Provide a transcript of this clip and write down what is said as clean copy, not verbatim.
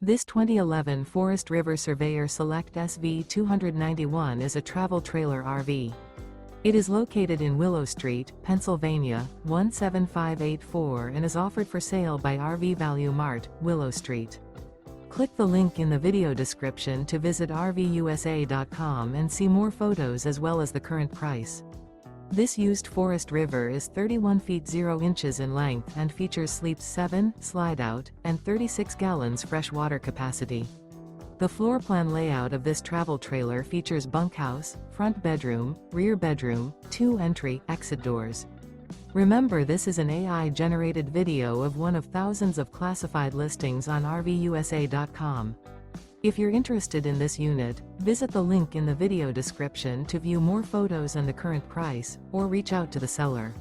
This 2011 Forest River Surveyor Select SV291 is a travel trailer RV. It is located in Willow Street, Pennsylvania, 17584 and is offered for sale by RV Value Mart, Willow Street. Click the link in the video description to visit RVUSA.com and see more photos as well as the current price. This used Forest River is 31 feet 0 inches in length and features sleeps 7, Slideout, and 36 gallons fresh water capacity. The floor plan layout of this travel trailer features bunkhouse, front bedroom, rear bedroom, 2 entry/exit doors. Remember, this is an AI-generated video of one of thousands of classified listings on RVUSA.com. If you're interested in this unit, visit the link in the video description to view more photos and the current price, or reach out to the seller.